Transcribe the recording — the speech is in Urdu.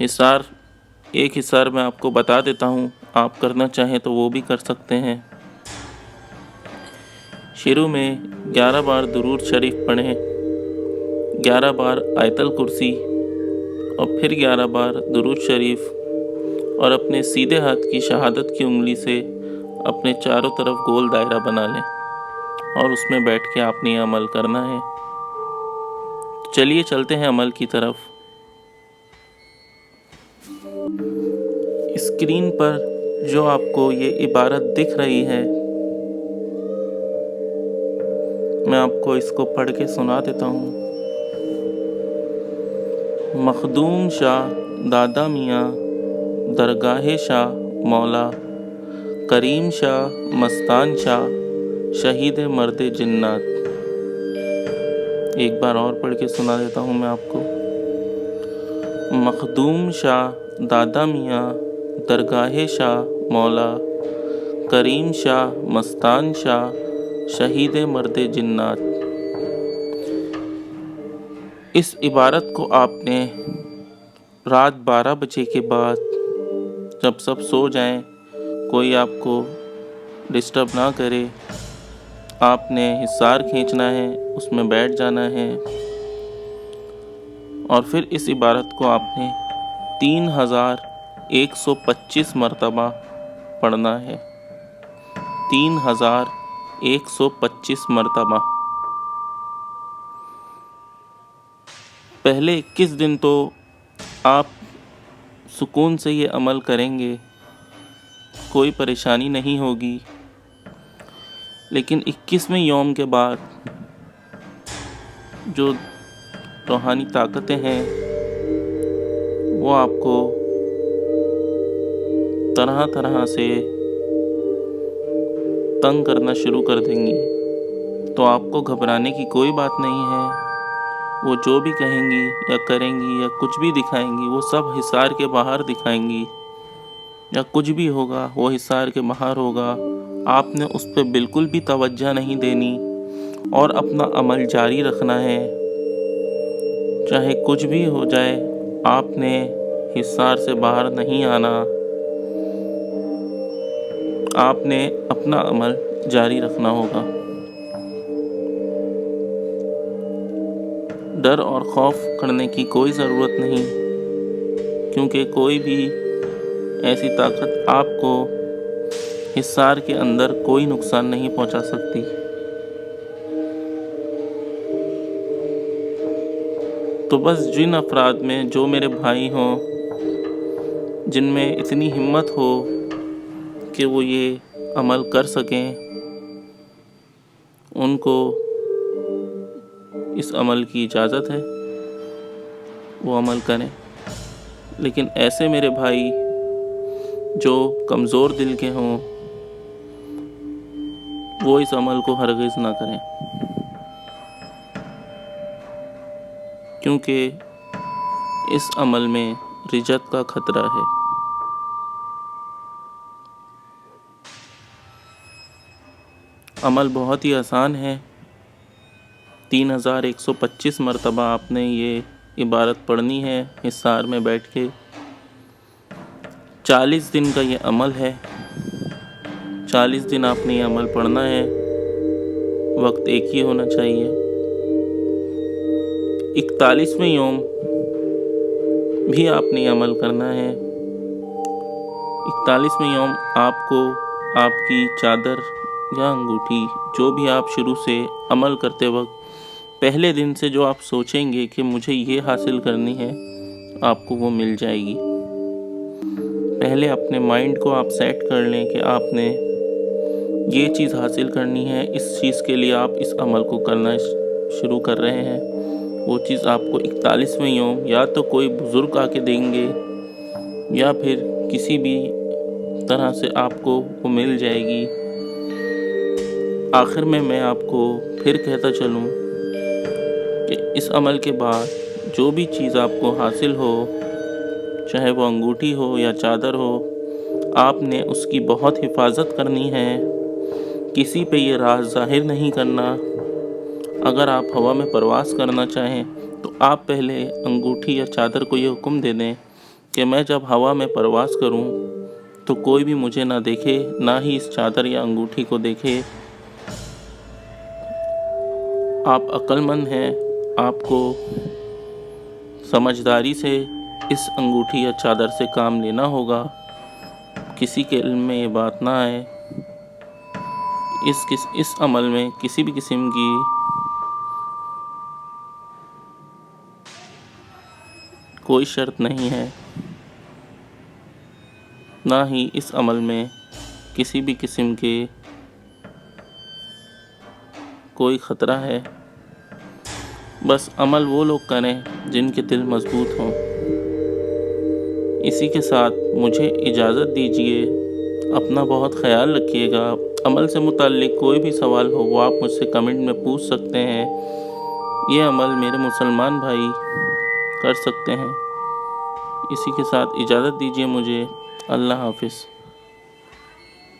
حصار ایک حصار میں آپ کو بتا دیتا ہوں، آپ کرنا چاہیں تو وہ بھی کر سکتے ہیں۔ شروع میں 11 بار درود شریف پڑھیں، 11 بار آیت الکرسی اور پھر 11 بار درود شریف، اور اپنے سیدھے ہاتھ کی شہادت کی انگلی سے اپنے چاروں طرف گول دائرہ بنا لیں اور اس میں بیٹھ کے آپ نے یہ عمل کرنا ہے۔ چلیے چلتے ہیں عمل کی طرف۔ اسکرین پر جو آپ کو یہ عبارت دکھ رہی ہے، میں آپ کو اس کو پڑھ کے سنا دیتا ہوں۔ مخدوم شاہ دادا میاں درگاہ شاہ مولا، کریم شاہ مستان شاہ شہید مرد جنات۔ ایک بار اور پڑھ کے سنا دیتا ہوں میں آپ کو۔ مخدوم شاہ دادا میاں درگاہ شاہ مولا، کریم شاہ مستان شاہ شہید مرد جنات۔ اس عبارت کو آپ نے رات 12 بجے کے بعد، جب سب سو جائیں، کوئی آپ کو ڈسٹرب نہ کرے، آپ نے حصار کھینچنا ہے، اس میں بیٹھ جانا ہے، اور پھر اس عبارت کو آپ نے 3125 مرتبہ پڑھنا ہے۔ 3125 مرتبہ۔ پہلے 21 دن تو آپ سکون سے یہ عمل کریں گے، کوئی پریشانی نہیں ہوگی، لیکن 21ویں یوم کے بعد جو روحانی طاقتیں ہیں وہ آپ کو طرح طرح سے تنگ کرنا شروع کر دیں گی، تو آپ کو گھبرانے کی کوئی بات نہیں ہے۔ وہ جو بھی کہیں گی یا کریں گی یا کچھ بھی دکھائیں گی، وہ سب حصار کے باہر دکھائیں گی، یا کچھ بھی ہوگا وہ حصار کے باہر ہوگا۔ آپ نے اس پہ بالکل بھی توجہ نہیں دینی اور اپنا عمل جاری رکھنا ہے، چاہے کچھ بھی ہو جائے، آپ نے حصار سے باہر نہیں آنا، آپ نے اپنا عمل جاری رکھنا ہوگا۔ ڈر اور خوف کرنے کی کوئی ضرورت نہیں، کیونکہ کوئی بھی ایسی طاقت آپ کو حصار کے اندر کوئی نقصان نہیں پہنچا سکتی۔ تو بس جن افراد میں، جو میرے بھائی ہوں، جن میں اتنی ہمت ہو کہ وہ یہ عمل کر سکیں، ان کو اس عمل کی اجازت ہے، وہ عمل کریں۔ لیکن ایسے میرے بھائی جو کمزور دل کے ہوں، وہ اس عمل کو ہرگز نہ کریں، کیونکہ اس عمل میں رجت کا خطرہ ہے۔ عمل بہت ہی آسان ہے۔ 3125 مرتبہ آپ نے یہ عبارت پڑھنی ہے حصار میں بیٹھ کے۔ 40 دن کا یہ عمل ہے، 40 دن آپ نے یہ عمل پڑھنا ہے، وقت ایک ہی ہونا چاہیے۔ 41ویں یوم بھی آپ نے یہ عمل کرنا ہے۔ 41ویں یوم آپ کو آپ کی چادر یا انگوٹھی، جو بھی آپ شروع سے عمل کرتے وقت پہلے دن سے جو آپ سوچیں گے کہ مجھے یہ حاصل کرنی ہے، آپ کو وہ مل جائے گی۔ پہلے اپنے مائنڈ کو آپ سیٹ کر لیں کہ آپ نے یہ چیز حاصل کرنی ہے، اس چیز کے لیے آپ اس عمل کو کرنا شروع کر رہے ہیں۔ وہ چیز آپ کو 41ویں یوم یا تو کوئی بزرگ آ کے دیں گے، یا پھر کسی بھی طرح سے آپ کو وہ مل جائے گی۔ آخر میں آپ کو پھر کہتا چلوں کہ اس عمل کے بعد جو بھی چیز آپ کو حاصل ہو، چاہے وہ انگوٹھی ہو یا چادر ہو، آپ نے اس کی بہت حفاظت کرنی ہے، کسی پہ یہ راز ظاہر نہیں کرنا۔ اگر آپ ہوا میں پرواز کرنا چاہیں تو آپ پہلے انگوٹھی یا چادر کو یہ حکم دے دیں کہ میں جب ہوا میں پرواز کروں تو کوئی بھی مجھے نہ دیکھے، نہ ہی اس چادر یا انگوٹھی کو دیکھے۔ آپ عقل مند ہیں، آپ کو سمجھداری سے اس انگوٹھی یا چادر سے کام لینا ہوگا۔ کسی کے علم میں یہ بات نہ آئے، اس عمل میں کسی بھی قسم کی کوئی شرط نہیں ہے، نہ ہی اس عمل میں کسی بھی قسم کے کوئی خطرہ ہے۔ بس عمل وہ لوگ کریں جن کے دل مضبوط ہوں۔ اسی کے ساتھ مجھے اجازت دیجیے، اپنا بہت خیال رکھیے گا۔ عمل سے متعلق کوئی بھی سوال ہو وہ آپ مجھ سے کمنٹ میں پوچھ سکتے ہیں۔ یہ عمل میرے مسلمان بھائی کر سکتے ہیں۔ اسی کے ساتھ اجازت دیجیے مجھے۔ اللہ حافظ۔